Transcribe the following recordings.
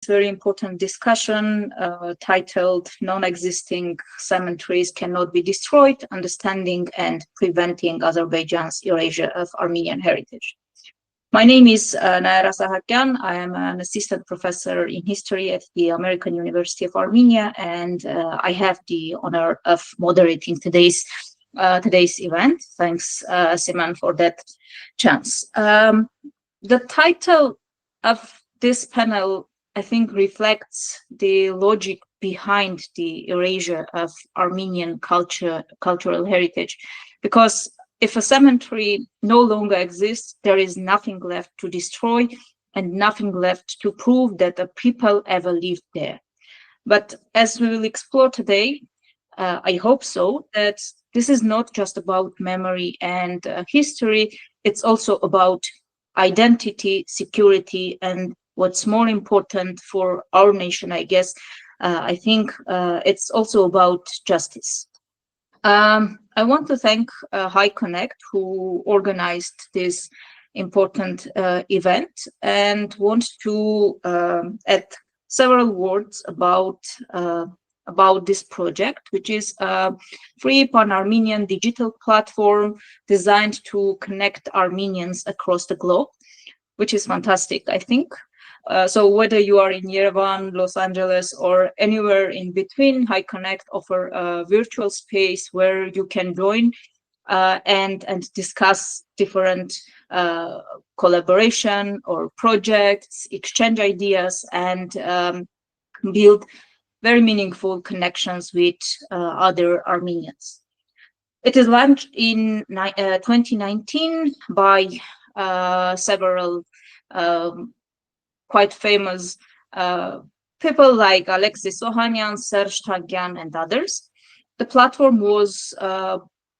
very important discussion titled "Non-Existing Cemeteries Cannot Be Destroyed: Understanding and Preventing Azerbaijan's Erasure of Armenian Heritage." My name is Naira Sahakyan. I am an assistant professor in history at the American University of Armenia, and I have the honor of moderating today's event. Thanks, Simon, for that chance. The title of this panel, I think, reflects the logic behind the erasure of Armenian cultural heritage, because if a cemetery no longer exists, there is nothing left to destroy and nothing left to prove that a people ever lived there. But as we will explore today, I hope so, that this is not just about memory and history, it's also about identity, security, and what's more important for our nation, I guess, I think it's also about justice. I want to thank HyeConnect, who organized this important event, and want to add several words about this project, which is a free pan-Armenian digital platform designed to connect Armenians across the globe, which is fantastic, I think. So whether you are in Yerevan, Los Angeles, or anywhere in between, HyeConnect offer a virtual space where you can join and discuss different collaboration or projects, exchange ideas, and build very meaningful connections with other Armenians. It is launched in 2019 by several quite famous people like Alexis Ohanian, Serge Tagyan, and others. The platform was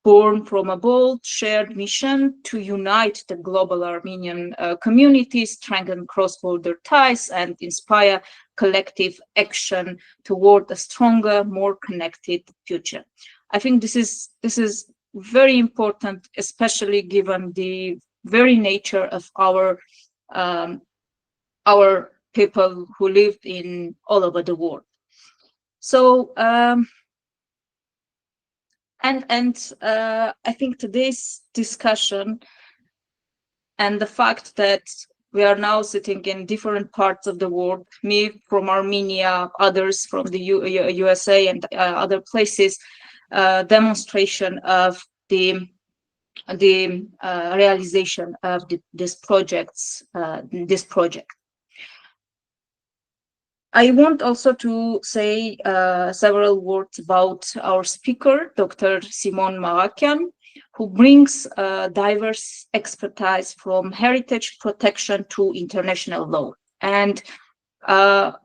born from a bold shared mission to unite the global Armenian community, strengthen cross-border ties, and inspire collective action toward a stronger, more connected future. I think this is very important, especially given the very nature of our people who lived in all over the world. So, I think today's discussion and the fact that we are now sitting in different parts of the world, me from Armenia, others from the USA and other places, demonstration of the realization of this project. I want also to say several words about our speaker, Dr. Simon Maghakyan, who brings diverse expertise from heritage protection to international law. And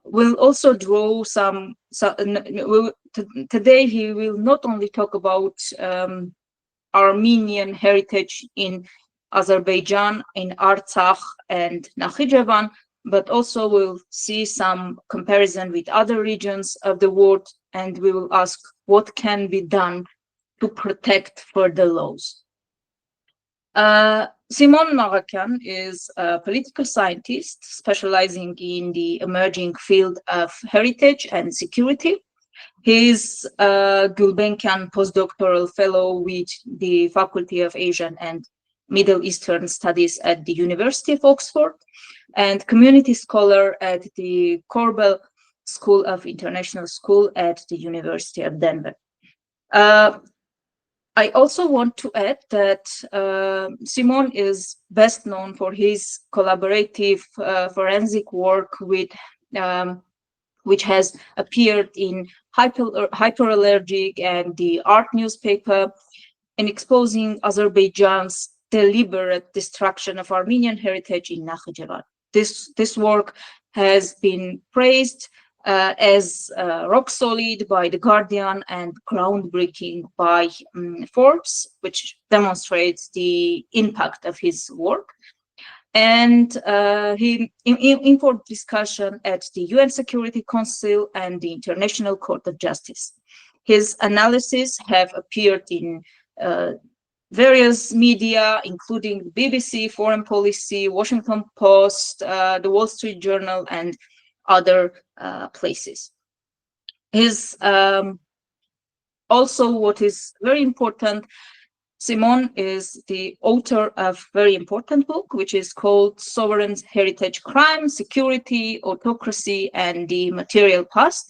we'll also draw today he will not only talk about Armenian heritage in Azerbaijan, in Artsakh and Nakhichevan, but also we'll see some comparison with other regions of the world, and we will ask what can be done to protect further laws. Simon Maghakyan is a political scientist specializing in the emerging field of heritage and security. He is a Gulbenkian postdoctoral fellow with the Faculty of Asian and Middle Eastern Studies at the University of Oxford, and community scholar at the Korbel School of International School at the University of Denver. I also want to add that Simon is best known for his collaborative forensic work with, which has appeared in Hyperallergic and the Art newspaper, in exposing Azerbaijan's deliberate destruction of Armenian heritage in Nakhichevan. This work has been praised as rock solid by The Guardian and groundbreaking by Forbes, which demonstrates the impact of his work. And he informed discussion at the UN Security Council and the International Court of Justice. His analyses have appeared in various media, including BBC, Foreign Policy, Washington Post, the Wall Street Journal, and other places. Also, what is very important, Simon is the author of a very important book, which is called Sovereign Heritage: Crime, Security, Autocracy, and the Material Past.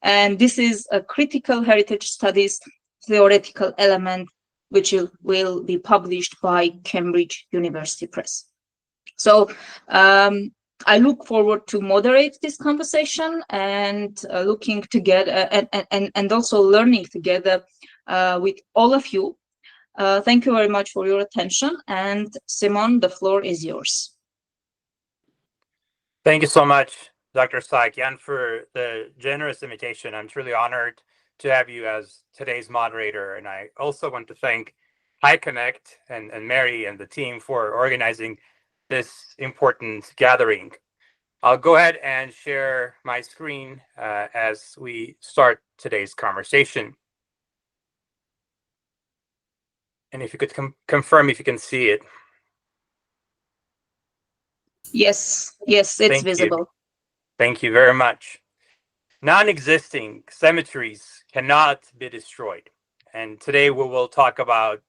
And this is a critical heritage studies theoretical element, which will be published by Cambridge University Press. So I look forward to moderate this conversation and looking together and also learning together with all of you. Thank you very much for your attention. And Simon, the floor is yours. Thank you so much, Dr. Sahakyan, for the generous invitation. I'm truly honored to have you as today's moderator. And I also want to thank HyeConnect and Mary and the team for organizing this important gathering. I'll go ahead and share my screen as we start today's conversation. And if you could confirm if you can see it. Yes, it's visible. Thank you very much. Non-existing cemeteries cannot be destroyed. And today we will talk about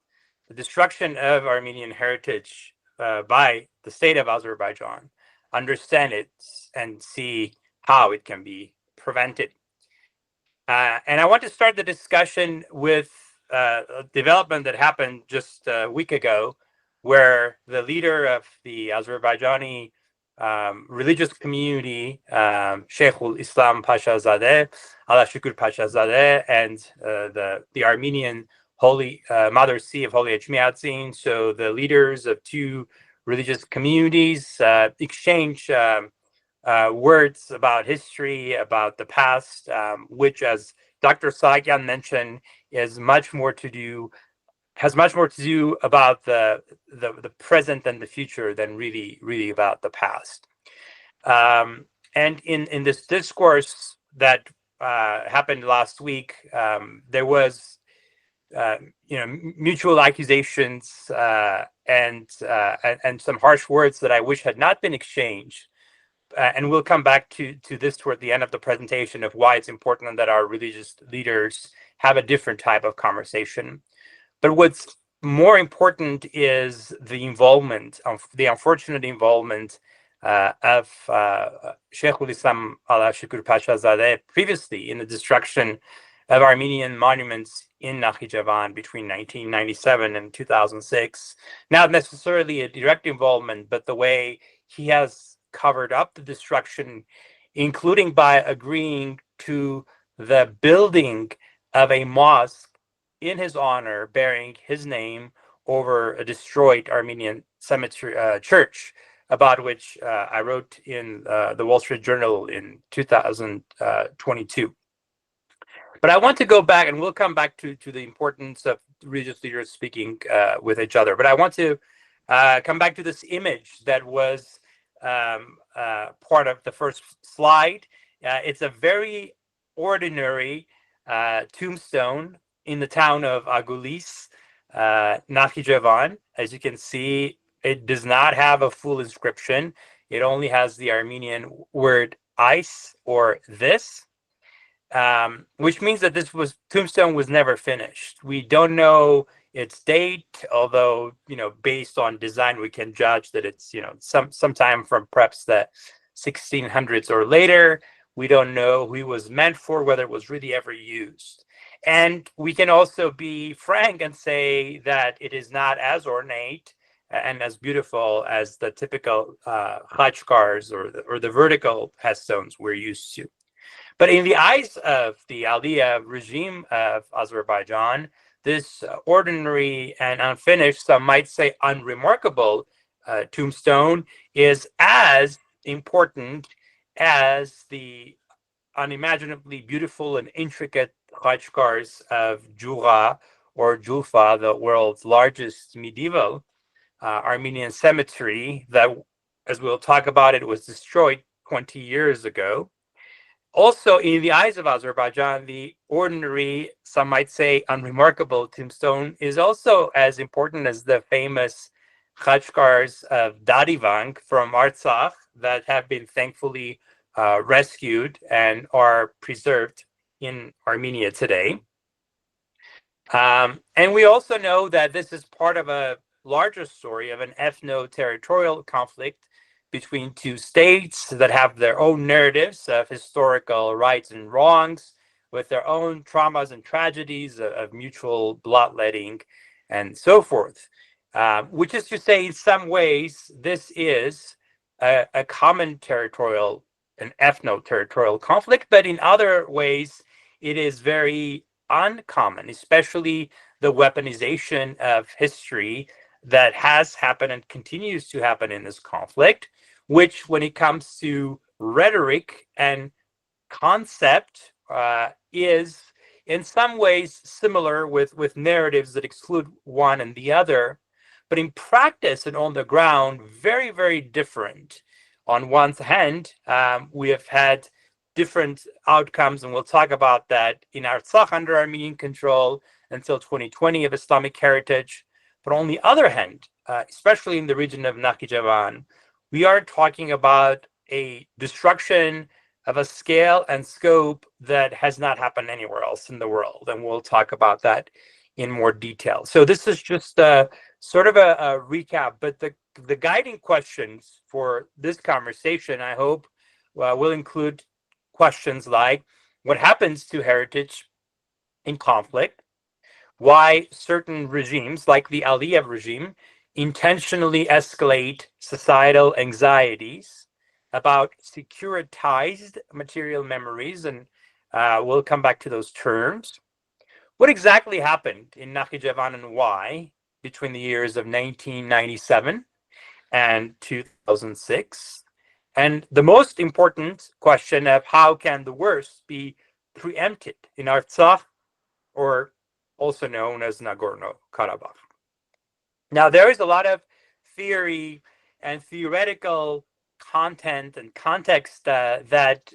the destruction of Armenian heritage by the state of Azerbaijan, understand it, and see how it can be prevented. And I want to start the discussion with a development that happened just a week ago, where the leader of the Azerbaijani religious community, Sheikhul Islam Pashazadeh, Allah Shukur Pashazadeh, and the Armenian Holy Mother See of Holy Echmiadzin, so the leaders of two religious communities exchange words about history, about the past, which, as Dr. Sahakyan mentioned, has much more to do about the present and the future than really about the past. And in this discourse that happened last week, there was mutual accusations and some harsh words that I wish had not been exchanged. And we'll come back to this toward the end of the presentation of why it's important that our religious leaders have a different type of conversation. But what's more important is the unfortunate involvement of Sheikhul Islam Allah Shukur Pashazadeh previously in the destruction of Armenian monuments in Nakhchivan between 1997 and 2006. Not necessarily a direct involvement, but the way he has covered up the destruction, including by agreeing to the building of a mosque in his honor, bearing his name over a destroyed Armenian cemetery church, about which I wrote in the Wall Street Journal in 2022. But I want to go back, and we'll come back to the importance of religious leaders speaking with each other. But I want to come back to this image that was part of the first slide. It's a very ordinary tombstone in the town of Agulis, Nakhchivan. As you can see, it does not have a full inscription. It only has the Armenian word ice or this, which means that this tombstone was never finished. We don't know its date, although based on design we can judge that it's sometime from perhaps the 1600s or later. We don't know who it was meant for, whether it was really ever used. And we can also be frank and say that it is not as ornate and as beautiful as the typical khachkars or the vertical headstones we're used to. But in the eyes of the Aliyev regime of Azerbaijan, this ordinary and unfinished, some might say unremarkable tombstone is as important as the unimaginably beautiful and intricate khachkars of Jura or Julfa, the world's largest medieval Armenian cemetery that, as we'll talk about, it was destroyed 20 years ago. Also, in the eyes of Azerbaijan, the ordinary, some might say unremarkable tombstone is also as important as the famous khachkars of Dadivang from Artsakh that have been thankfully rescued and are preserved in Armenia today. And we also know that this is part of a larger story of an ethno-territorial conflict between two states that have their own narratives of historical rights and wrongs, with their own traumas and tragedies of mutual bloodletting and so forth. Which is to say, in some ways, this is a common territorial, an ethno-territorial conflict, but in other ways, it is very uncommon, especially the weaponization of history that has happened and continues to happen in this conflict, which, when it comes to rhetoric and concept, is in some ways similar with narratives that exclude one and the other, but in practice and on the ground, very, very different. On one hand, we have had different outcomes, and we'll talk about that in Artsakh under Armenian control until 2020 of Islamic heritage. But on the other hand, especially in the region of Nakhchivan, we are talking about a destruction of a scale and scope that has not happened anywhere else in the world. And we'll talk about that in more detail. So this is just sort of a recap, but the guiding questions for this conversation, I hope, will include questions like, what happens to heritage in conflict? Why certain regimes, like the Aliyev regime, intentionally escalate societal anxieties about securitized material memories, and we'll come back to those terms. What exactly happened in Nakhchivan and why between the years of 1997 and 2006? And the most important question of how can the worst be preempted in Artsakh, or also known as Nagorno-Karabakh. Now, there is a lot of theory and theoretical content and context that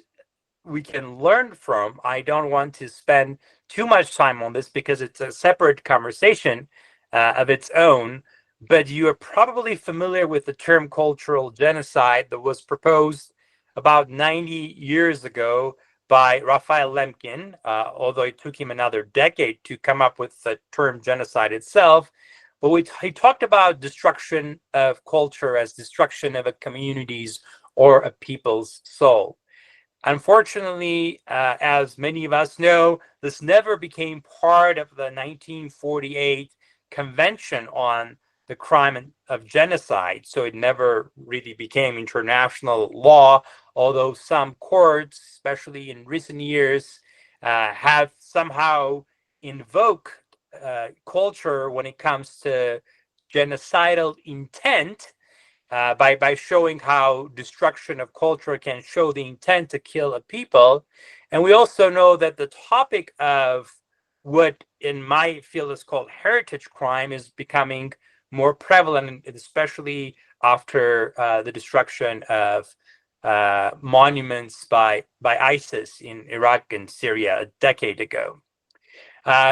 we can learn from. I don't want to spend too much time on this because it's a separate conversation of its own, but you are probably familiar with the term cultural genocide that was proposed about 90 years ago by Raphael Lemkin, although it took him another decade to come up with the term genocide itself. But he talked about destruction of culture as destruction of a community's or a people's soul. Unfortunately, as many of us know, this never became part of the 1948 Convention on the Crime of Genocide, so it never really became international law, although some courts, especially in recent years, have somehow invoked culture when it comes to genocidal intent, by showing how destruction of culture can show the intent to kill a people. And we also know that the topic of what in my field is called heritage crime is becoming more prevalent, especially after the destruction of monuments by ISIS in Iraq and Syria a decade ago.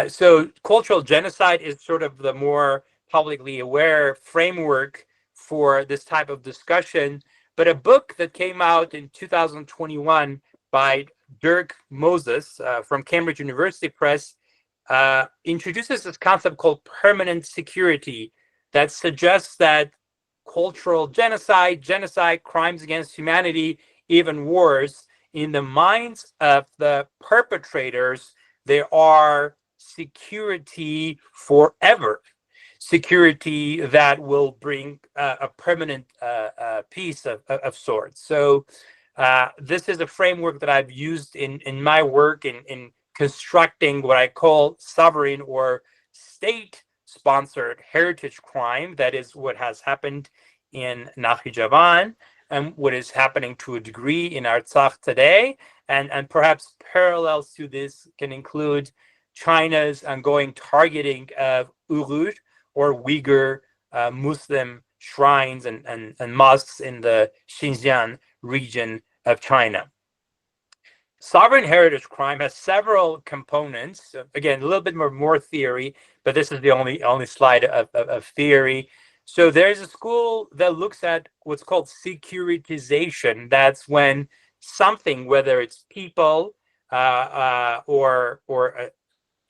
So cultural genocide is sort of the more publicly aware framework for this type of discussion. But a book that came out in 2021 by Dirk Moses from Cambridge University Press introduces this concept called permanent security that suggests that cultural genocide, crimes against humanity, even wars, in the minds of the perpetrators, there are security forever. Security that will bring a permanent peace of sorts. So this is a framework that I've used in my work in constructing what I call sovereign or state-sponsored heritage crime. That is what has happened in Nakhchivan and what is happening to a degree in Artsakh today. And perhaps parallels to this can include China's ongoing targeting of Uyghur or Uyghur Muslim shrines and mosques in the Xinjiang region of China. Sovereign heritage crime has several components. Again, a little bit more theory, but this is the only slide of theory. So there's a school that looks at what's called securitization. That's when something, whether it's people or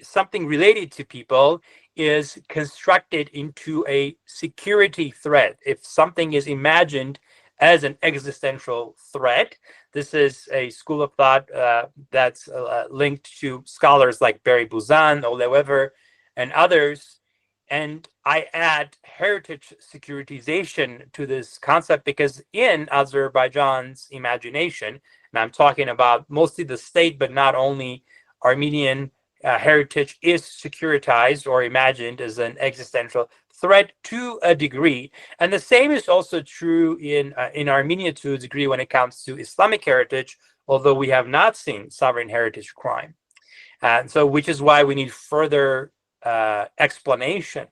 something related to people, is constructed into a security threat. If something is imagined as an existential threat, this is a school of thought that's linked to scholars like Barry Buzan, Ole Wever, and others. And I add heritage securitization to this concept because in Azerbaijan's imagination, and I'm talking about mostly the state, but not only Armenian heritage, is securitized or imagined as an existential threat to a degree. And the same is also true in Armenia to a degree when it comes to Islamic heritage, although we have not seen sovereign heritage crime. And so, which is why we need further explanation.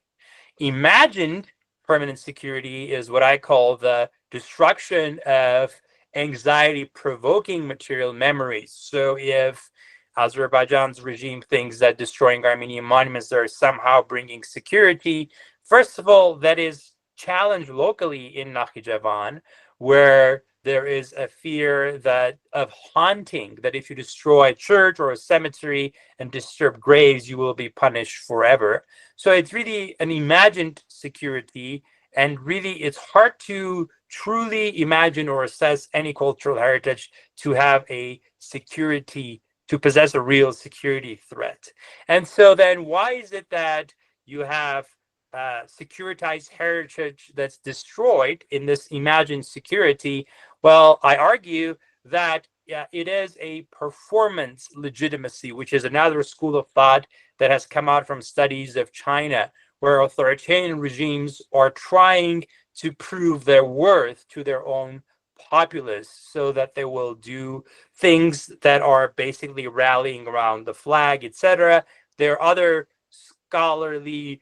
Imagined permanent security is what I call the destruction of anxiety-provoking material memories. So if Azerbaijan's regime thinks that destroying Armenian monuments are somehow bringing security, first of all, that is challenged locally in Nakhichevan, where there is a fear that of haunting, that if you destroy a church or a cemetery and disturb graves, you will be punished forever. So it's really an imagined security, and really it's hard to truly imagine or assess any cultural heritage to have a security, to possess a real security threat. And so then why is it that you have securitized heritage that's destroyed in this imagined security? Well, I argue that it is a performance legitimacy, which is another school of thought that has come out from studies of China, where authoritarian regimes are trying to prove their worth to their own populace so that they will do things that are basically rallying around the flag, etc. There are other scholarly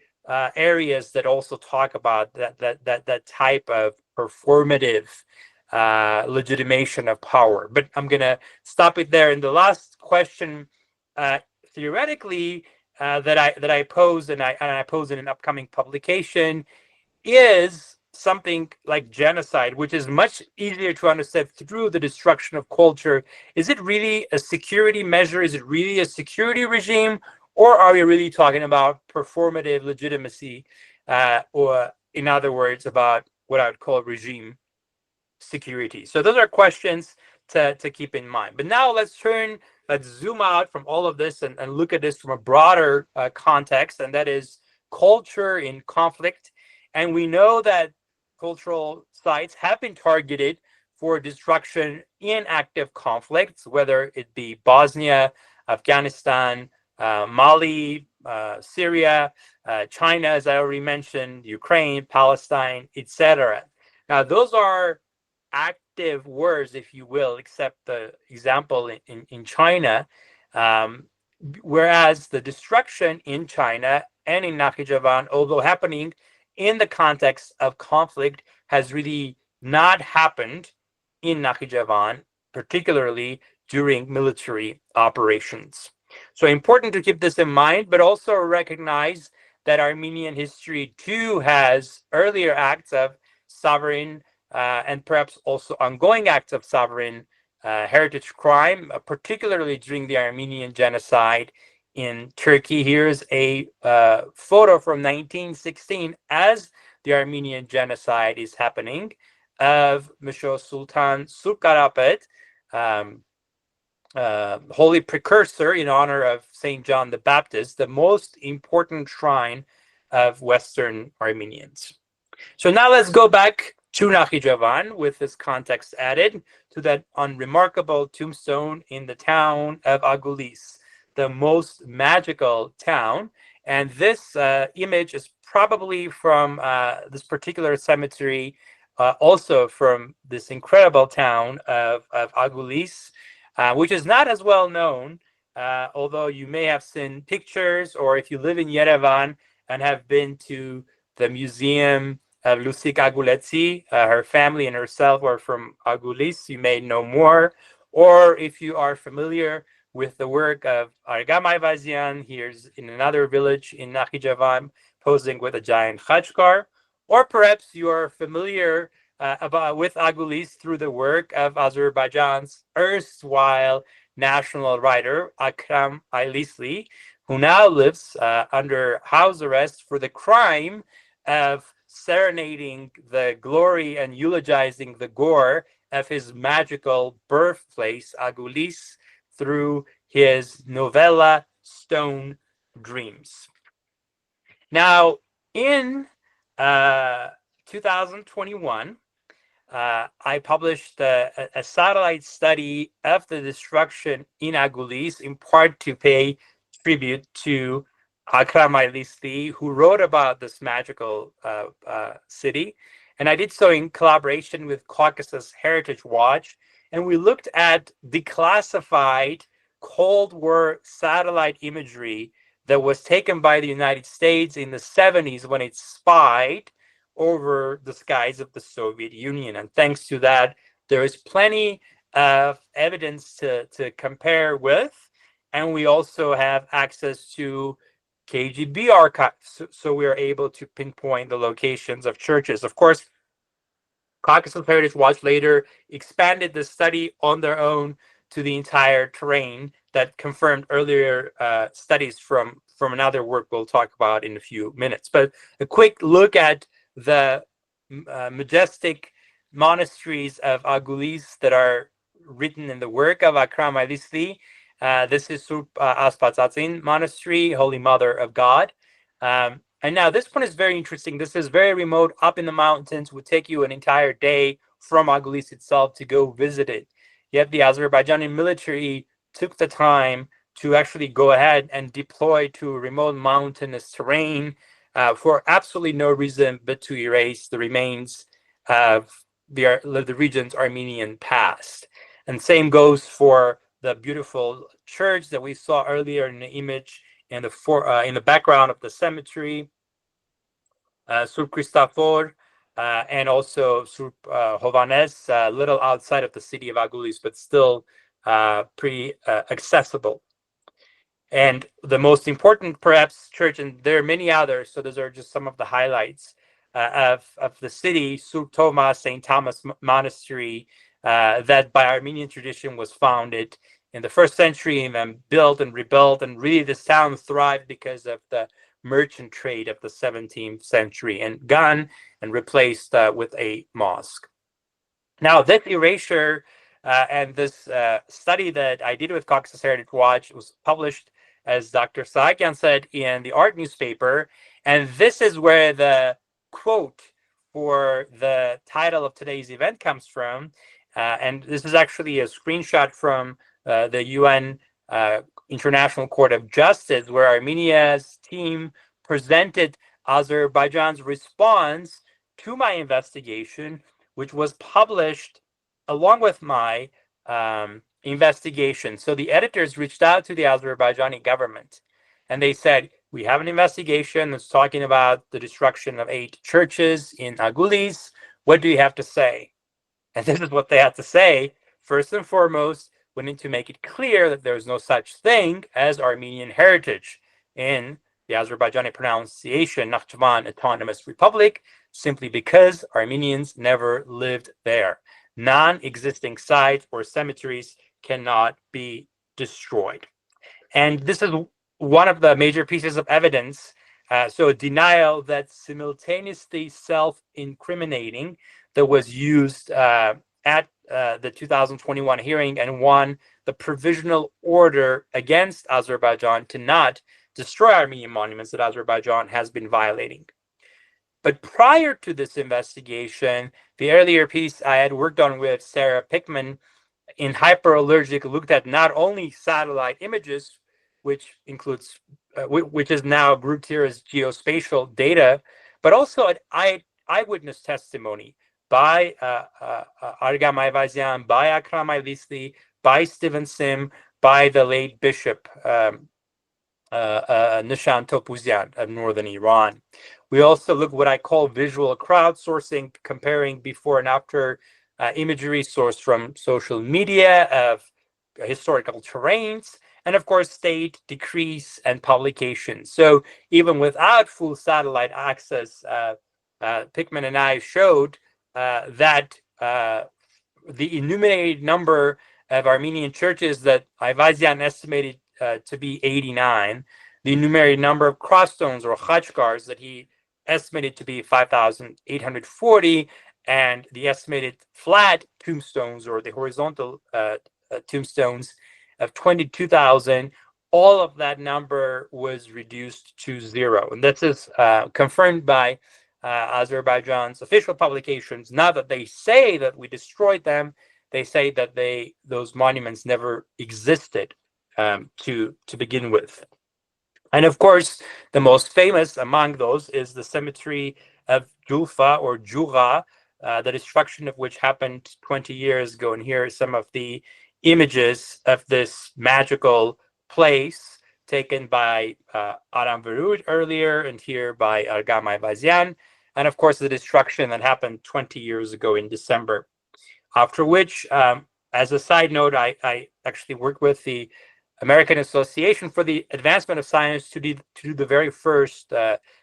areas that also talk about that type of performative legitimation of power. But I'm going to stop it there. And the last question, theoretically, that I pose, and I pose in an upcoming publication, is something like genocide, which is much easier to understand through the destruction of culture. Is it really a security measure? Is it really a security regime? Or are we really talking about performative legitimacy, or in other words, about what I would call regime security? So those are questions to keep in mind. But now let's zoom out from all of this and look at this from a broader context, and that is culture in conflict. And we know that cultural sites have been targeted for destruction in active conflicts, whether it be Bosnia, Afghanistan, Mali, Syria, China, as I already mentioned, Ukraine, Palestine, etc. Now, those are active words, if you will, except the example in China, whereas the destruction in China and in Nakhichevan, although happening in the context of conflict, has really not happened in Nakhichevan, particularly during military operations. So important to keep this in mind, but also recognize that Armenian history too has earlier acts of sovereign and perhaps also ongoing acts of sovereign heritage crime, particularly during the Armenian genocide in Turkey. Here's a photo from 1916 as the Armenian genocide is happening of Mesho Sultan Surkarapet, holy precursor in honor of St. John the Baptist, the most important shrine of Western Armenians. So now let's go back to Nakhichevan with this context added to that unremarkable tombstone in the town of Agulis, the most magical town. And this image is probably from this particular cemetery, also from this incredible town of Agulis, which is not as well known, although you may have seen pictures, or if you live in Yerevan and have been to the museum of Lusik Aguletsi, her family and herself are from Agulis, you may know more. Or if you are familiar with the work of Argam Ayvazian, here's in another village in Nakhichevan, posing with a giant khachkar. Or perhaps you are familiar with Agulis through the work of Azerbaijan's erstwhile national writer Akram Aylisli, who now lives under house arrest for the crime of serenading the glory and eulogizing the gore of his magical birthplace, Agulis, through his novella Stone Dreams. Now, in 2021, I published a satellite study of the destruction in Agulis, in part to pay tribute to Akram Aylisli, who wrote about this magical city. And I did so in collaboration with Caucasus Heritage Watch. And we looked at declassified Cold War satellite imagery that was taken by the United States in the 70s when it spied over the skies of the Soviet Union. And thanks to that, there is plenty of evidence to compare with. And we also have access to KGB archives, so we are able to pinpoint the locations of churches. Of course, Caucasus Heritage Watch later expanded the study on their own to the entire terrain that confirmed earlier studies from another work we'll talk about in a few minutes. But a quick look at the majestic monasteries of Agulis that are written in the work of Akram Aylisli. This is Surp Aspatzatsin Monastery, Holy Mother of God. And now this one is very interesting. This is very remote, up in the mountains, would take you an entire day from Agulis itself to go visit it. Yet the Azerbaijani military took the time to actually go ahead and deploy to remote mountainous terrain for absolutely no reason but to erase the remains of the region's Armenian past. And same goes for the beautiful church that we saw earlier in the image in the background of the cemetery, Surp Christofor, and also Surp Hovanes, a little outside of the city of Agulis, but still pretty accessible. And the most important, perhaps, church, and there are many others, so those are just some of the highlights of the city, Surp Thomas, St. Thomas Monastery, that by Armenian tradition was founded in the 1st century and then built and rebuilt. And really this town thrived because of the merchant trade of the 17th century and gone and replaced with a mosque. Now, this erasure and this study that I did with Caucasus Heritage Watch was published, as Dr. Sahakyan said, in the art newspaper. And this is where the quote for the title of today's event comes from. And this is actually a screenshot from the UN International Court of Justice, where Armenia's team presented Azerbaijan's response to my investigation, which was published along with my investigation. So the editors reached out to the Azerbaijani government and they said, we have an investigation that's talking about the destruction of 8 churches in Agulis. What do you have to say? And this is what they had to say. First and foremost, we need to make it clear that there is no such thing as Armenian heritage in the Azerbaijani pronunciation, Nakhchivan Autonomous Republic, simply because Armenians never lived there. Non-existing sites or cemeteries cannot be destroyed. And this is one of the major pieces of evidence. So a denial that's simultaneously self-incriminating that was used at the 2021 hearing and won the provisional order against Azerbaijan to not destroy Armenian monuments that Azerbaijan has been violating. But prior to this investigation, the earlier piece I had worked on with Sarah Pickman in Hyperallergic looked at not only satellite images, which includes, which is now grouped here as geospatial data, but also at eyewitness testimony by Argam Ayvazyan, by Akram Aylisli, by Steven Sim, by the late Bishop Nishan Topuzyan of northern Iran. We also look what I call visual crowdsourcing, comparing before and after imagery sourced from social media of historical terrains, and of course state decrees and publications. So even without full satellite access, Pickman and I showed that the enumerated number of Armenian churches that Ayvazyan estimated to be 89, the enumerated number of crossstones or khachkars that he estimated to be 5,840, and the estimated flat tombstones or the horizontal tombstones of 22,000, all of that number was reduced to zero. And this is confirmed by Azerbaijan's official publications. Not that they say that we destroyed them, they say that those monuments never existed to begin with. And of course, the most famous among those is the cemetery of Julfa or Jura, the destruction of which happened 20 years ago. And here are some of the images of this magical place taken by Aram Verud earlier, and here by Argam Ayvazyan. And of course, the destruction that happened 20 years ago in December. After which, as a side note, I actually worked with the American Association for the Advancement of Science to do the very first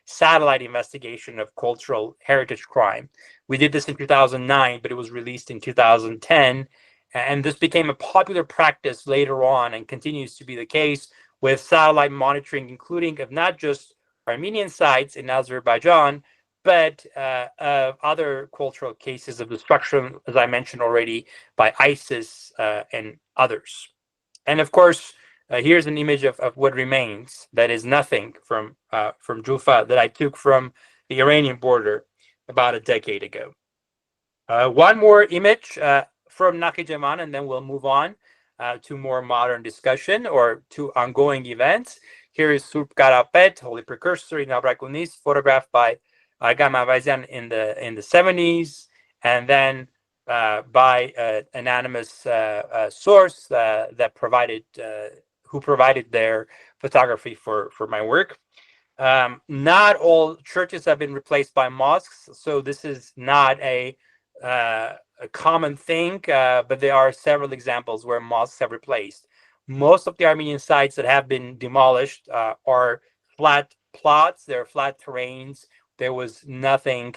satellite investigation of cultural heritage crime. We did this in 2009, but it was released in 2010. And this became a popular practice later on and continues to be the case with satellite monitoring, including of not just Armenian sites in Azerbaijan, but other cultural cases of destruction, as I mentioned already, by ISIS and others. And of course, here's an image of what remains that is nothing from Julfa that I took from the Iranian border about a decade ago. One more image from Nakhichevan, and then we'll move on to more modern discussion or to ongoing events. Here is Surp Karapet, Holy Precursor in Abrakunis, photographed by Argam Ayvazyan in the 70s, and then by an anonymous source that provided who provided their photography for my work. Not all churches have been replaced by mosques, so this is not a common thing, but there are several examples where mosques have replaced. Most of the Armenian sites that have been demolished are flat plots, they're flat terrains. There was nothing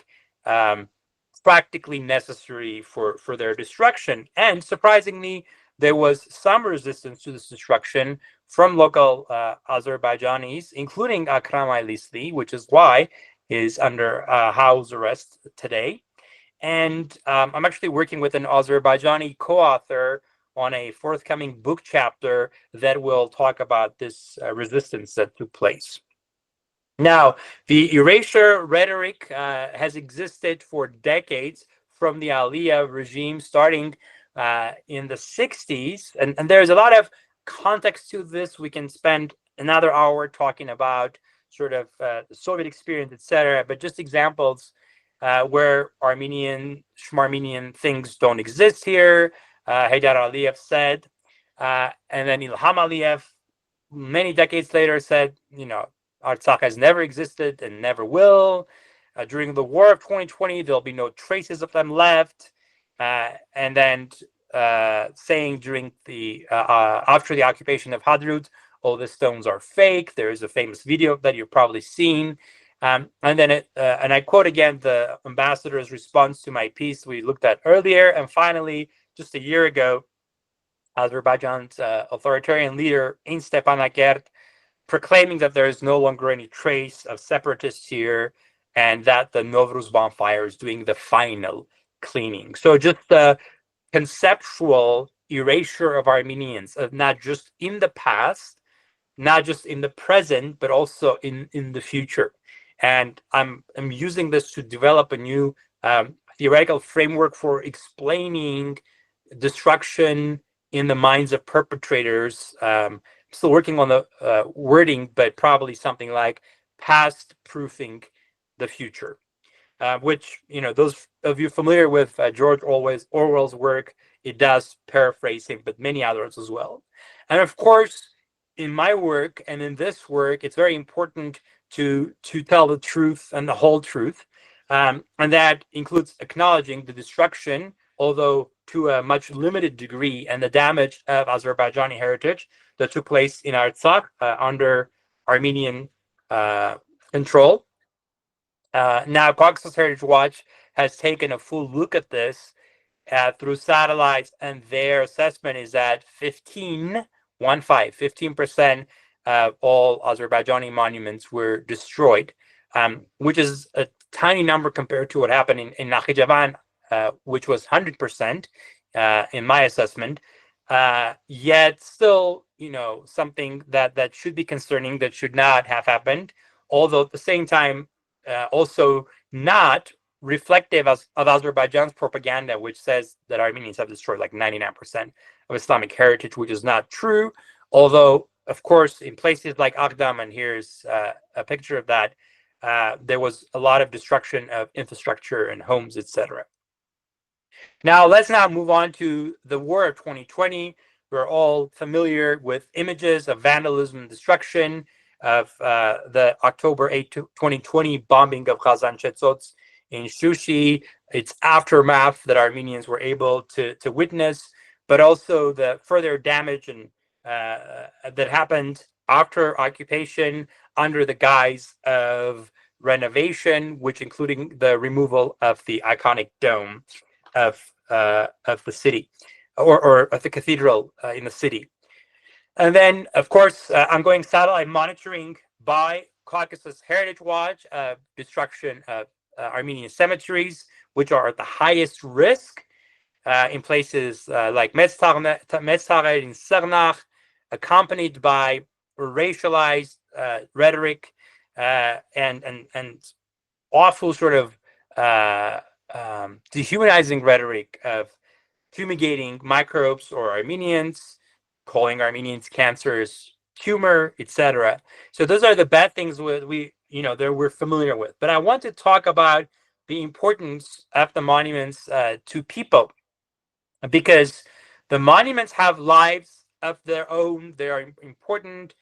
practically necessary for their destruction. And surprisingly, there was some resistance to this destruction from local Azerbaijanis, including Akram Aylisli, which is why he's under house arrest today. And I'm actually working with an Azerbaijani co-author on a forthcoming book chapter that will talk about this resistance that took place. Now, the erasure rhetoric has existed for decades from the Aliyev regime, starting in the 60s. And there's a lot of context to this. We can spend another hour talking about sort of the Soviet experience, etc. But just examples where Shmarmenian things don't exist here. Heydar Aliyev said, and then Ilham Aliyev, many decades later, said, Artsakh has never existed and never will. During the war of 2020, there'll be no traces of them left. And then saying during the after the occupation of Hadrut, all the stones are fake. There is a famous video that you've probably seen. And then and I quote again the ambassador's response to my piece we looked at earlier. And finally, just a year ago, Azerbaijan's authoritarian leader, in Stepanakert, proclaiming that there is no longer any trace of separatists here and that the Novruz bonfire is doing the final cleaning. So just the conceptual erasure of Armenians, of not just in the past, not just in the present, but also in the future. And I'm using this to develop a new theoretical framework for explaining destruction in the minds of perpetrators. Still working on the wording, but probably something like past proofing the future, which, those of you familiar with George Orwell's work, it does paraphrase him, but many others as well. And of course, in my work and in this work, it's very important to tell the truth and the whole truth. And that includes acknowledging the destruction, although to a much limited degree, and the damage of Azerbaijani heritage that took place in Artsakh under Armenian control. Now, Caucasus Heritage Watch has taken a full look at this through satellites, and their assessment is that 15% of all Azerbaijani monuments were destroyed, which is a tiny number compared to what happened in Nakhchivan, which was 100% in my assessment. Yet still, something that should be concerning, that should not have happened, although at the same time, also not reflective of Azerbaijan's propaganda, which says that Armenians have destroyed like 99% of Islamic heritage, which is not true. Although, of course, in places like Agdam, and here's a picture of that, there was a lot of destruction of infrastructure and homes, etc. Now, let's now move on to the war of 2020. We're all familiar with images of vandalism and destruction of the October 8, 2020 bombing of Kazan-Chechotsk in Shushi, its aftermath that Armenians were able to witness, but also the further damage and that happened after occupation under the guise of renovation, which including the removal of the iconic dome of the city, or of the cathedral in the city. And then, of course, ongoing satellite monitoring by Caucasus Heritage Watch, destruction of Armenian cemeteries, which are at the highest risk in places like Metztaret in Sernach, accompanied by racialized rhetoric and awful sort of dehumanizing rhetoric of fumigating microbes or Armenians, calling Armenians cancerous tumor, etc. So those are the bad things that we're familiar with. But I want to talk about the importance of the monuments to people, because the monuments have lives of their own. They are important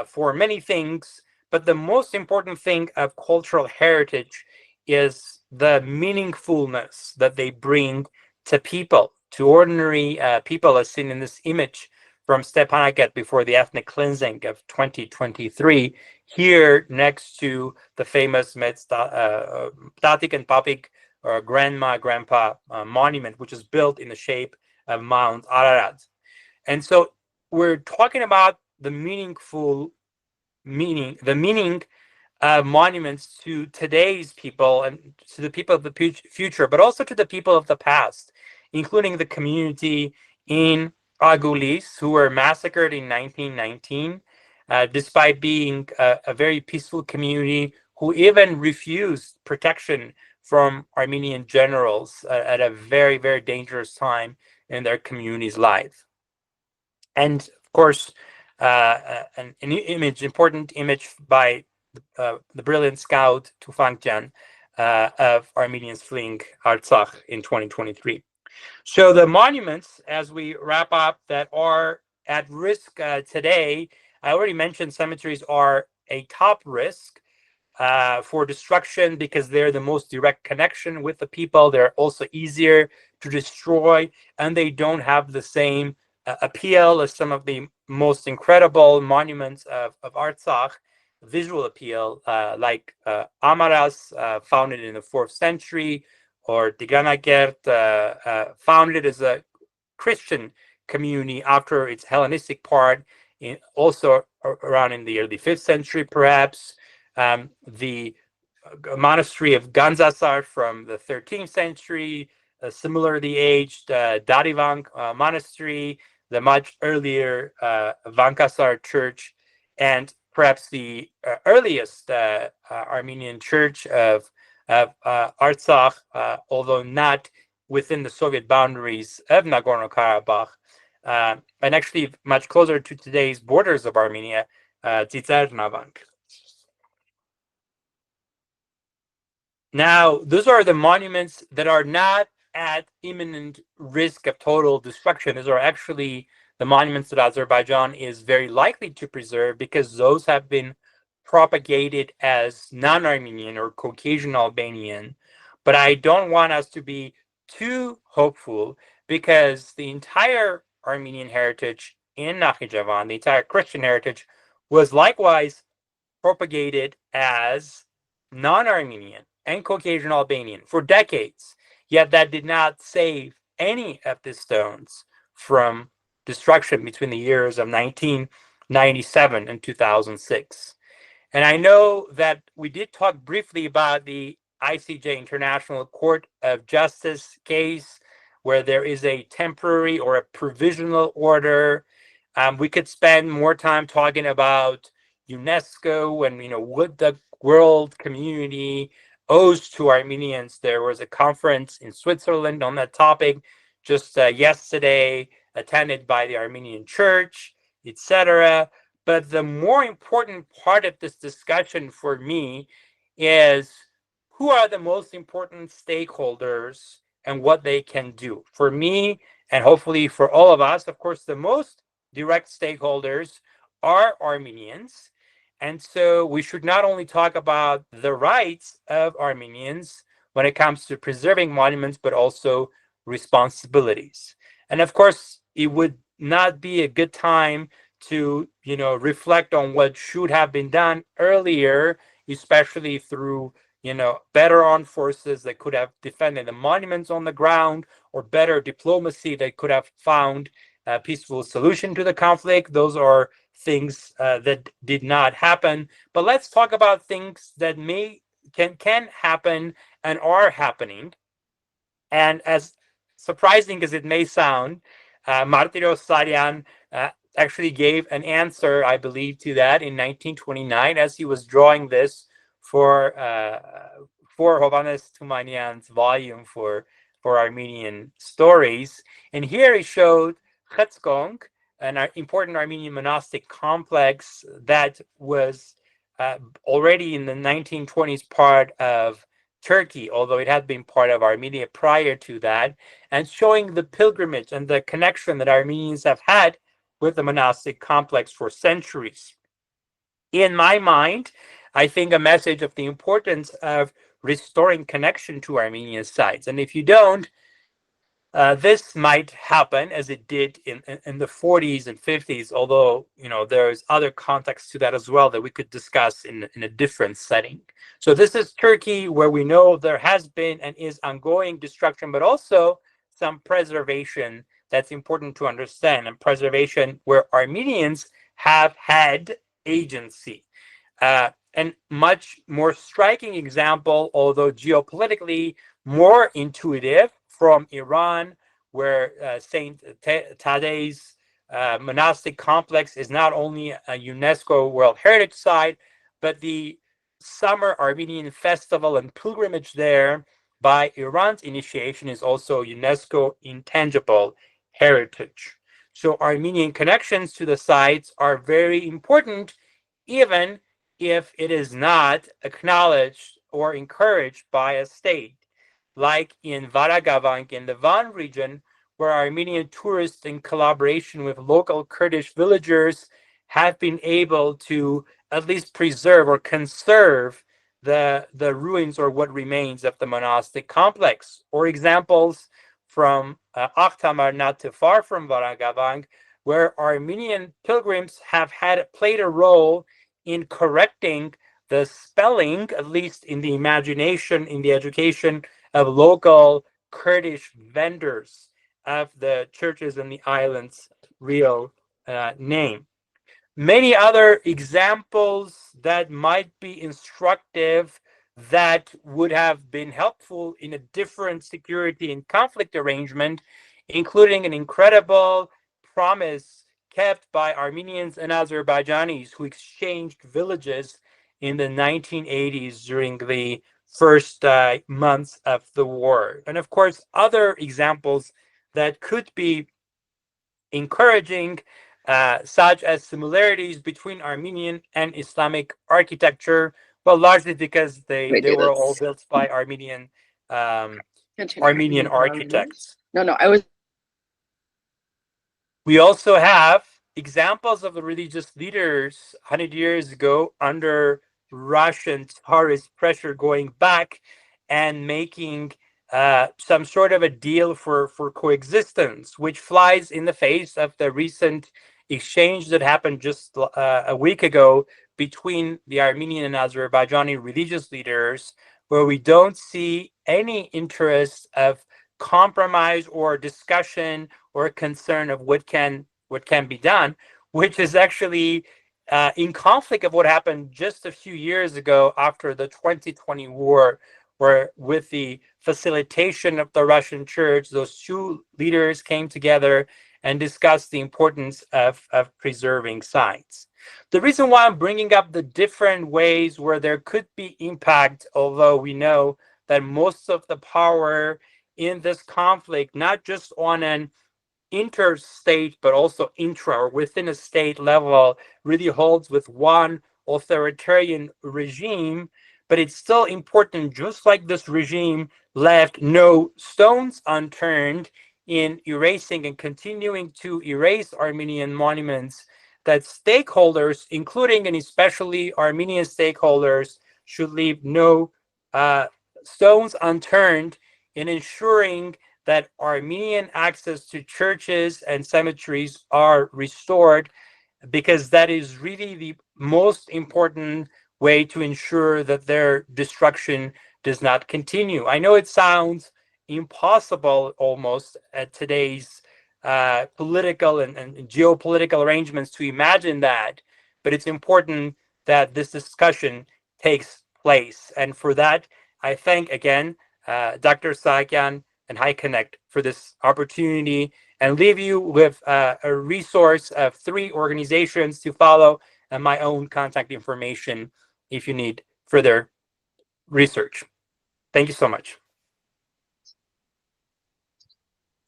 for many things, but the most important thing of cultural heritage is the meaningfulness that they bring to people, to ordinary people, as seen in this image from Stepanakert before the ethnic cleansing of 2023, here next to the famous Ptatik and Papik, or grandma, grandpa monument, which is built in the shape of Mount Ararat. And so we're talking about the meaning of monuments to today's people and to the people of the future, but also to the people of the past, including the community in Agulis, who were massacred in 1919, despite being a very peaceful community who even refused protection from Armenian generals at a very, very dangerous time in their community's life. And of course, an important image by the brilliant scout Tufangjan of Armenians fleeing Artsakh in 2023. So the monuments, as we wrap up, that are at risk today, I already mentioned cemeteries are a top risk for destruction because they're the most direct connection with the people. They're also easier to destroy, and they don't have the same appeal as some of the most incredible monuments of Artsakh, visual appeal, like Amaras, founded in the 4th century, or Tiganakert, founded as a Christian community after its Hellenistic part, also around in the early 5th century, perhaps. The monastery of Ganzasar from the 13th century, similarly aged Darivang monastery, the much earlier Vankasar church, and perhaps the earliest Armenian church of Artsakh, although not within the Soviet boundaries of Nagorno-Karabakh, and actually much closer to today's borders of Armenia, Tsitsarnavank. Now, those are the monuments that are not at imminent risk of total destruction. Those are actually the monuments that Azerbaijan is very likely to preserve, because those have been propagated as non-Armenian or Caucasian Albanian. But I don't want us to be too hopeful, because the entire Armenian heritage in Nakhchivan, the entire Christian heritage, was likewise propagated as non-Armenian. and Caucasian Albanian for decades. Yet that did not save any of the stones from destruction between the years of 1997 and 2006. And I know that we did talk briefly about the ICJ International Court of Justice case, where there is a temporary or a provisional order. We could spend more time talking about UNESCO and what the world community owes to Armenians. There was a conference in Switzerland on that topic just yesterday, attended by the Armenian Church, etc. But the more important part of this discussion for me is who are the most important stakeholders and what they can do. For me, and hopefully for all of us, of course, the most direct stakeholders are Armenians. And so we should not only talk about the rights of Armenians when it comes to preserving monuments, but also responsibilities. And of course, it would not be a good time to reflect on what should have been done earlier, especially through better armed forces that could have defended the monuments on the ground, or better diplomacy that could have found a peaceful solution to the conflict. Those are things that did not happen. But let's talk about things that can happen and are happening. And as surprising as it may sound, Martiros Saryan actually gave an answer, I believe, to that in 1929 as he was drawing this for Hovhannes Tumanyan's volume for Armenian stories. And here he showed Khetskong, an important Armenian monastic complex that was already in the 1920s part of Turkey, although it had been part of Armenia prior to that, and showing the pilgrimage and the connection that Armenians have had with the monastic complex for centuries. In my mind, I think a message of the importance of restoring connection to Armenian sites. And if you don't, this might happen as it did in the 40s and 50s, although there's other context to that as well that we could discuss in a different setting. So this is Turkey, where we know there has been and is ongoing destruction, but also some preservation that's important to understand, and preservation where Armenians have had agency. And much more striking example, although geopolitically more intuitive, from Iran, where Saint Tadei's monastic complex is not only a UNESCO World Heritage Site, but the summer Armenian festival and pilgrimage there by Iran's initiation is also UNESCO Intangible Heritage. So Armenian connections to the sites are very important, even if it is not acknowledged or encouraged by a state, like in Varagavank in the Van region, where Armenian tourists, in collaboration with local Kurdish villagers, have been able to at least preserve or conserve the ruins or what remains of the monastic complex. Or examples from Akhtamar, not too far from Varagavank, where Armenian pilgrims have played a role in correcting the spelling, at least in the imagination, in the education of local Kurdish vendors of the churches in the island's real name. Many other examples that might be instructive, that would have been helpful in a different security and conflict arrangement, including an incredible promise kept by Armenians and Azerbaijanis who exchanged villages in the 1980s during the first months of the war. And of course, other examples that could be encouraging, such as similarities between Armenian and Islamic architecture, well, largely because they were all built by Armenian architects. We also have examples of the religious leaders 100 years ago under Russian Tsarist pressure going back and making some sort of a deal for coexistence, which flies in the face of the recent exchange that happened just a week ago between the Armenian and Azerbaijani religious leaders, where we don't see any interest of compromise or discussion or concern of what can be done, which is actually in conflict of what happened just a few years ago after the 2020 war, where with the facilitation of the Russian church, those two leaders came together and discussed the importance of preserving sites. The reason why I'm bringing up the different ways where there could be impact, although we know that most of the power in this conflict, not just on an interstate, but also intra or within a state level, really holds with one authoritarian regime. But it's still important, just like this regime left no stones unturned in erasing and continuing to erase Armenian monuments, that stakeholders, including and especially Armenian stakeholders, should leave no stones unturned in ensuring that Armenian access to churches and cemeteries are restored, because that is really the most important way to ensure that their destruction does not continue. I know it sounds impossible almost at today's political and geopolitical arrangements to imagine that, but it's important that this discussion takes place. And for that, I thank again Dr. Sahakyan and HyeConnect for this opportunity, and leave you with a resource of 3 organizations to follow and my own contact information if you need further research. Thank you so much.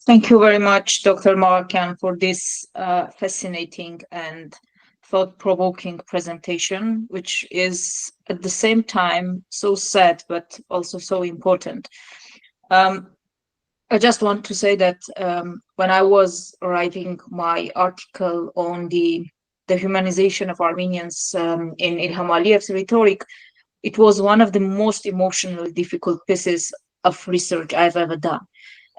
Thank you very much, Dr. Maghakyan, for this fascinating and thought-provoking presentation, which is at the same time so sad, but also so important. I just want to say that when I was writing my article on the humanization of Armenians in Ilham Aliyev's rhetoric, it was one of the most emotionally difficult pieces of research I've ever done.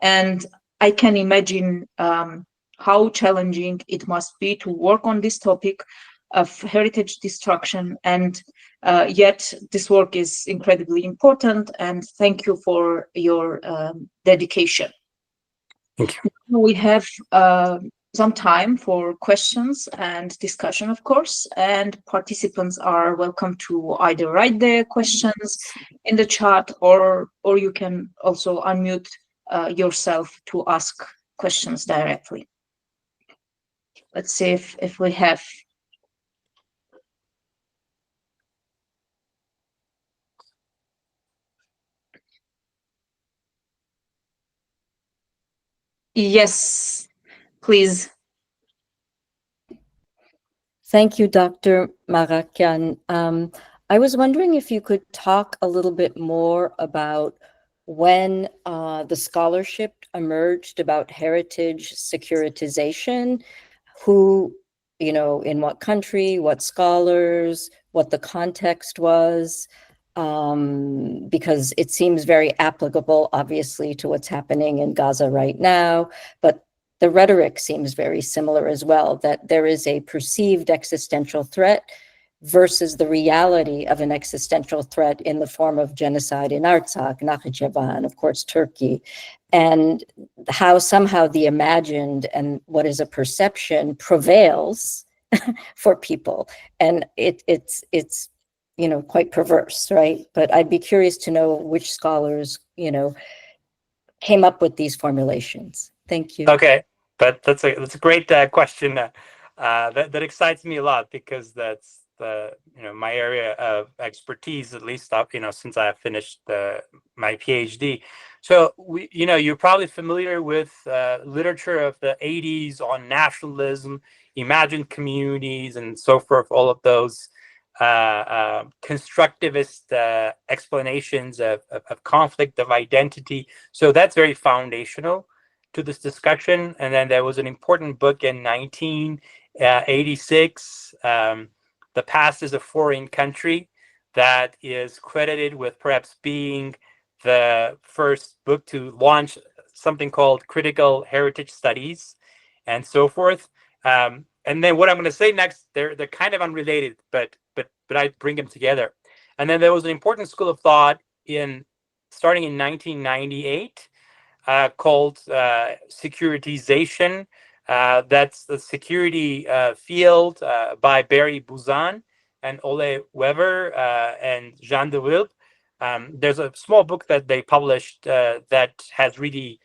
And I can imagine how challenging it must be to work on this topic of heritage destruction, and yet this work is incredibly important, and thank you for your dedication. Thank you. We have some time for questions and discussion, of course, and participants are welcome to either write their questions in the chat, or you can also unmute yourself to ask questions directly. Let's see if we have. Yes, please. Thank you, Dr. Maghakyan. I was wondering if you could talk a little bit more about when the scholarship emerged about heritage securitization, who, in what country, what scholars, what the context was, because it seems very applicable, obviously, to what's happening in Gaza right now, but the rhetoric seems very similar as well, that there is a perceived existential threat versus the reality of an existential threat in the form of genocide in Artsakh, Nakhchivan, of course, Turkey, and how somehow the imagined and what is a perception prevails for people. And it's quite perverse, right? But I'd be curious to know which scholars, came up with these formulations. Thank you. Okay, but that's a great question. That excites me a lot, because that's my area of expertise, at least since I finished my PhD. So you're probably familiar with literature of the 80s on nationalism, imagined communities, and so forth. All of those constructivist explanations of conflict, of identity. So that's very foundational to this discussion. And then there was an important book in 1986, The Past is a Foreign Country, that is credited with perhaps being the first book to launch something called critical heritage studies and so forth. And then what I'm going to say next, they're kind of unrelated, but I bring them together. And then there was an important school of thought starting in 1998 called securitization. That's the security field by Barry Buzan and Ole Weber and Jean de Wilp. There's a small book that they published that has really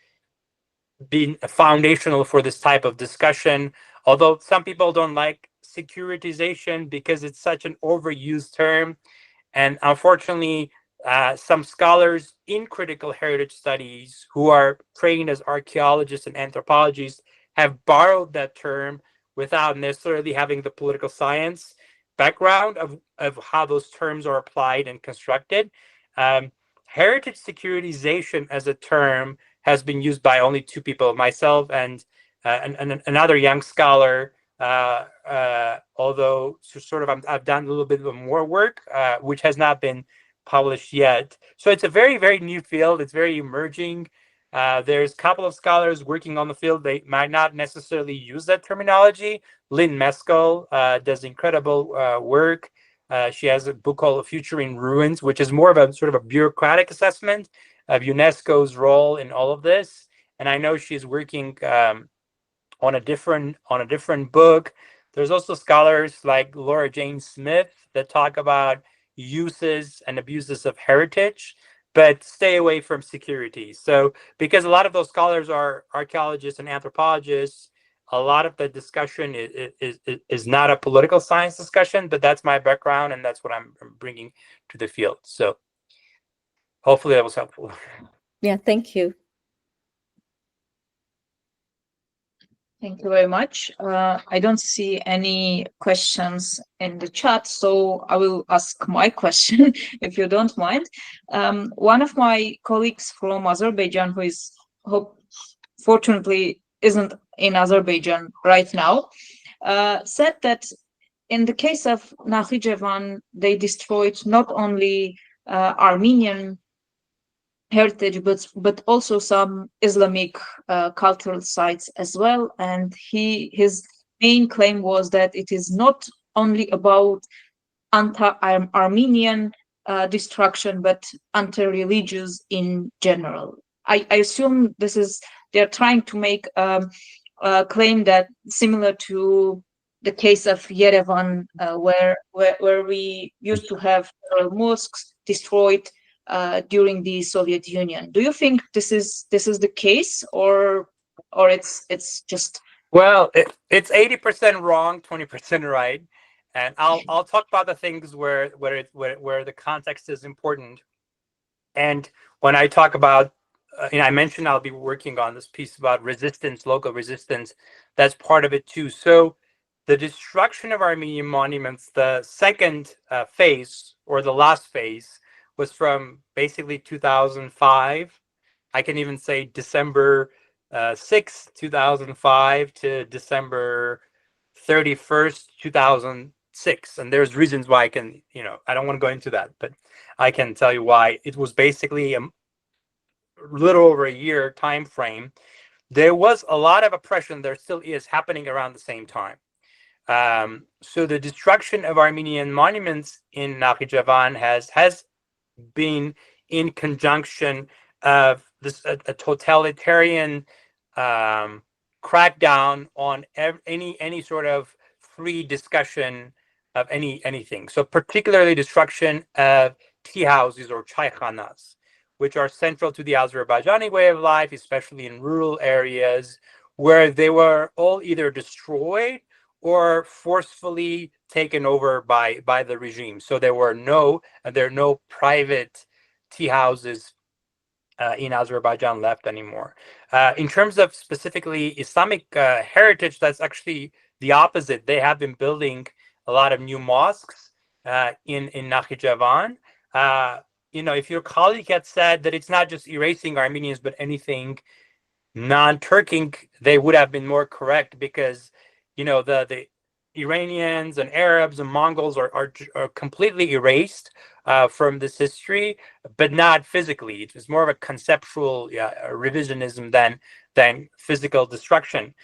been foundational for this type of discussion, although some people don't like securitization because it's such an overused term. And unfortunately, some scholars in critical heritage studies who are trained as archaeologists and anthropologists have borrowed that term without necessarily having the political science background of how those terms are applied and constructed. Heritage securitization as a term has been used by only two people, myself and another young scholar, although sort of I've done a little bit more work, which has not been published yet. So it's a very, very new field. It's very emerging. There's a couple of scholars working on the field. They might not necessarily use that terminology. Lynn Meskel does incredible work. She has a book called A Future in Ruins, which is more of a sort of a bureaucratic assessment of UNESCO's role in all of this. And I know she's working on a different book. There's also scholars like Laura Jane Smith that talk about uses and abuses of heritage, but stay away from security. So because a lot of those scholars are archaeologists and anthropologists, a lot of the discussion is not a political science discussion, but that's my background and that's what I'm bringing to the field. So hopefully that was helpful. Yeah, thank you. Thank you very much. I don't see any questions in the chat, so I will ask my question, if you don't mind. One of my colleagues from Azerbaijan, who is fortunately isn't in Azerbaijan right now, said that in the case of Nakhichevan, they destroyed not only Armenian heritage, but also some Islamic cultural sites as well. And his main claim was that it is not only about anti-Armenian destruction, but anti-religious in general. I assume they're trying to make a claim that similar to the case of Yerevan, where we used to have mosques destroyed during the Soviet Union. Do you think this is the case, or it's just? Well, it's 80% wrong, 20% right, and I'll talk about the things where the context is important. And when I talk about, I mentioned I'll be working on this piece about resistance, local resistance. That's part of it too. So the destruction of Armenian monuments, the second phase or the last phase, was from basically 2005. I can even say December 6th, 2005 to December 31st, 2006. And there's reasons why I can, I don't want to go into that, but I can tell you why. It was basically a little over a year time frame. There was a lot of oppression, there still is, happening around the same time. So the destruction of Armenian monuments in Nakhichevan has been in conjunction of this a totalitarian crackdown on any sort of free discussion of anything. So particularly destruction of tea houses or chaykhanas, which are central to the Azerbaijani way of life, especially in rural areas, where they were all either destroyed or forcefully taken over by the regime. So there are no private tea houses in Azerbaijan left anymore. In terms of specifically Islamic heritage, that's actually the opposite. They have been building a lot of new mosques in Nakhichevan. If your colleague had said that it's not just erasing Armenians, but anything non-Turkic, they would have been more correct, because the Iranians and Arabs and Mongols are completely erased from this history, but not physically. It's more of a conceptual revisionism than physical destruction.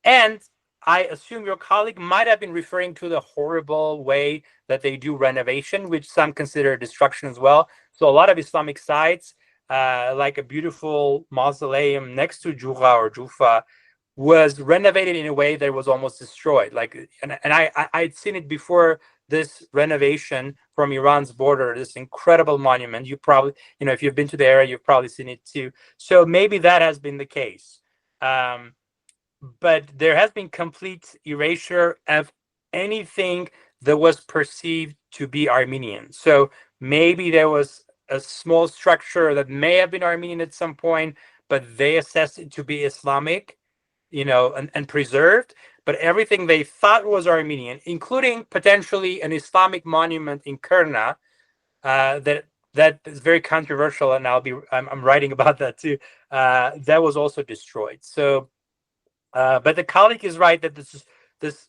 And I assume your colleague might have been referring to the horrible way that they do renovation, which some consider destruction as well. So a lot of Islamic sites, like a beautiful mausoleum next to Juha or Jufa, was renovated in a way that was almost destroyed. Like, and I'd seen it before this renovation from Iran's border, this incredible monument. You probably, if you've been to the area, you've probably seen it too. So maybe that has been the case. But there has been complete erasure of anything that was perceived to be Armenian. So maybe there was a small structure that may have been Armenian at some point, but they assessed it to be Islamic, and preserved. But everything they thought was Armenian, including potentially an Islamic monument in Kurna, that is very controversial, and I'm writing about that too. That was also destroyed. So, but the colleague is right that this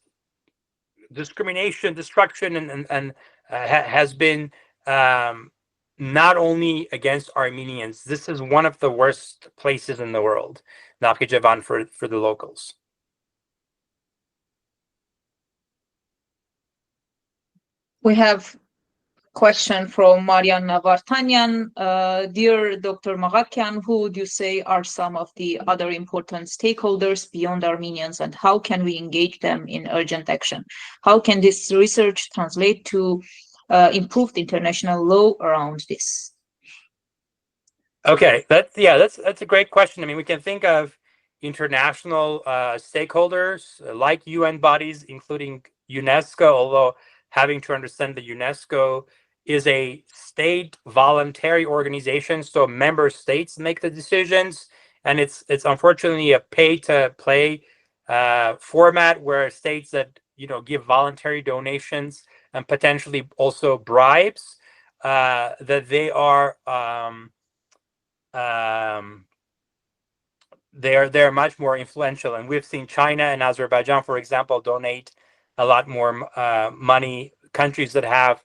discrimination, destruction, and has been not only against Armenians. This is one of the worst places in the world, Nakhchivan, for the locals. We have a question from Mariana Vartanyan. Dear Dr. Maghakyan, who would you say are some of the other important stakeholders beyond Armenians, and how can we engage them in urgent action? How can this research translate to improved international law around this? Okay, that's a great question. I mean, we can think of international stakeholders like UN bodies, including UNESCO, although having to understand that UNESCO is a state voluntary organization, so member states make the decisions, and it's unfortunately a pay-to-play format where states that give voluntary donations and potentially also bribes, that they are they're much more influential. And we've seen China and Azerbaijan, for example, donate a lot more money. Countries that have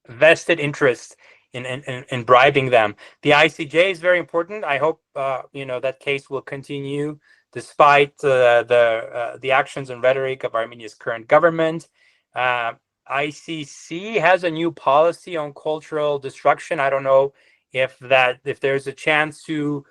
vested interest in bribing them. The ICJ is very important. I hope that case will continue despite the actions and rhetoric of Armenia's current government. ICC has a new policy on cultural destruction. I don't know if there's a chance to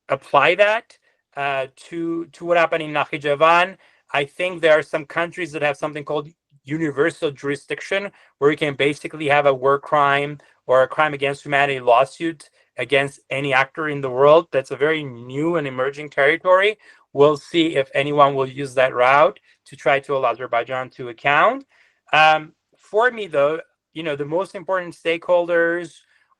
apply that to what happened in Nakhchivan. I think there are some countries that have something called universal jurisdiction, where you can basically have a war crime or a crime against humanity lawsuit against any actor in the world. That's a very new and emerging territory. We'll see if anyone will use that route to try to hold Azerbaijan to account. For me, though, the most important stakeholders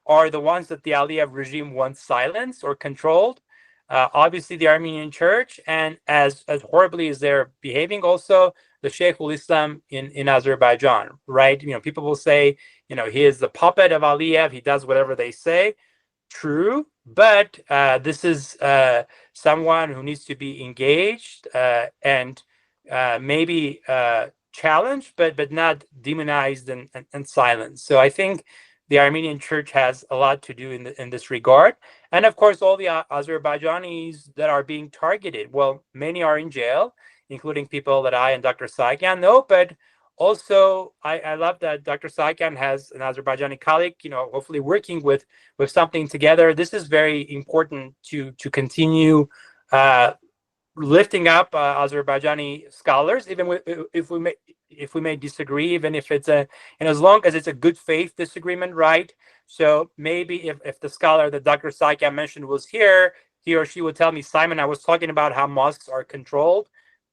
are the ones that the Aliyev regime once silenced or controlled. Obviously, the Armenian Church, and as horribly as they're behaving, also the Sheikhul Islam in Azerbaijan, right? People will say, he is the puppet of Aliyev. He does whatever they say. True, but this is someone who needs to be engaged and maybe challenged, but not demonized and silenced. So I think the Armenian Church has a lot to do in this regard. And of course, all the Azerbaijanis that are being targeted, well, many are in jail, including people that I and Dr. Sahakyan know, but also I love that Dr. Sahakyan has an Azerbaijani colleague, hopefully working with something together. This is very important to continue lifting up Azerbaijani scholars, even if we may disagree, even if it's and as long as it's a good faith disagreement, right? So maybe if the scholar that Dr. Sahakyan mentioned was here, he or she would tell me, Simon, I was talking about how mosques are controlled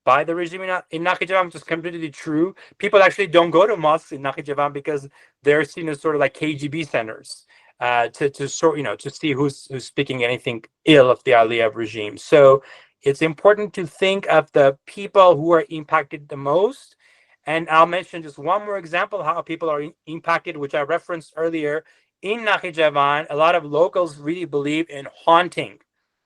by the regime in Nakhchivan, which is completely true. People actually don't go to mosques in Nakhchivan because they're seen as sort of like KGB centers to see who's speaking anything ill of the Aliyev regime. So it's important to think of the people who are impacted the most. And I'll mention just one more example of how people are impacted, which I referenced earlier. In Nakhchivan, a lot of locals really believe in haunting.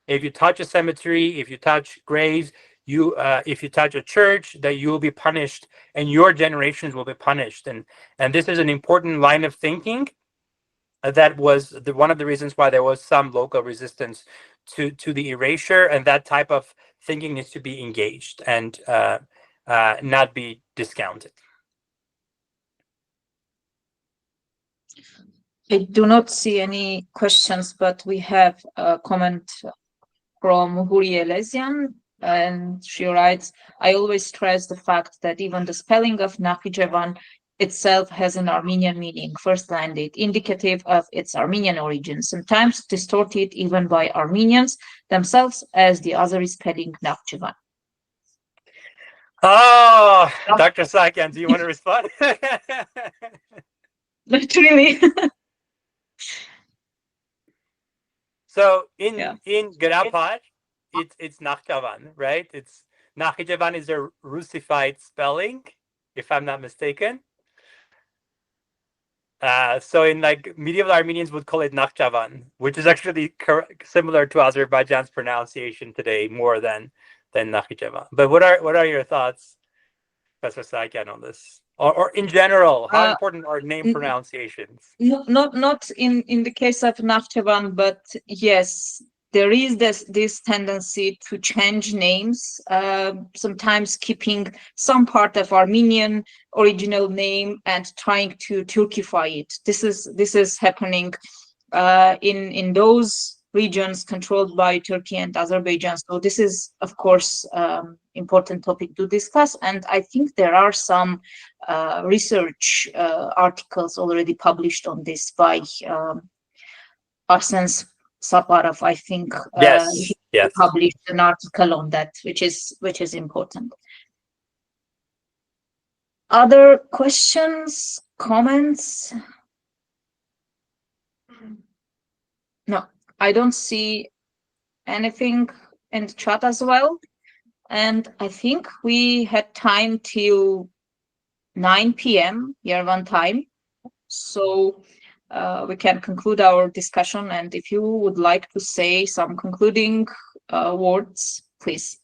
If you touch a cemetery, if you touch graves, if you touch a church, that you will be punished, and your generations will be punished. And this is an important line of thinking. That was one of the reasons why there was some local resistance to the erasure, and that type of thinking needs to be engaged and not be discounted. I do not see any questions, but we have a comment from Huri Elezian, and she writes, I always stress the fact that even the spelling of Nakhichevan itself has an Armenian meaning, first landed, indicative of its Armenian origin, sometimes distorted even by Armenians themselves as the Azeri spelling Nakhchivan. Oh, Dr. Sahakyan, do you want to respond? Not really. So in Garapar, it's Nakhchivan, right? It's Nakhichevan is a Russified spelling, if I'm not mistaken. So in like medieval Armenians would call it Nakhchivan, which is actually similar to Azerbaijan's pronunciation today more than Nakhichevan. But what are your thoughts, Professor Sahakyan, on this? Or in general, how important are name pronunciations? Not in the case of Nakhchivan, but yes, there is this tendency to change names, sometimes keeping some part of Armenian original name and trying to Turkify it. This is happening in those regions controlled by Turkey and Azerbaijan. So this is, of course, important topic to discuss. And I think there are some research articles already published on this by Arsens Saparov. I think Yes. published an article on that, which is important. Other questions, comments? No, I don't see anything in the chat as well. And I think we had time till 9 p.m. Yerevan time. So we can conclude our discussion. And if you would like to say some concluding words, please.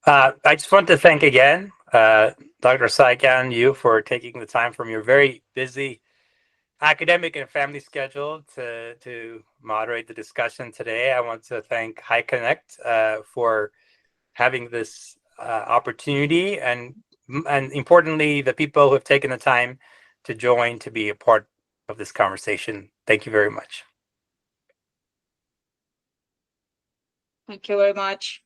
I just want to thank again, Dr. Sahakyan, you for taking the time from your very busy academic and family schedule to moderate the discussion today. I want to thank HyeConnect for having this opportunity, and importantly, the people who have taken the time to join to be a part of this conversation. Thank you very much. Thank you very much.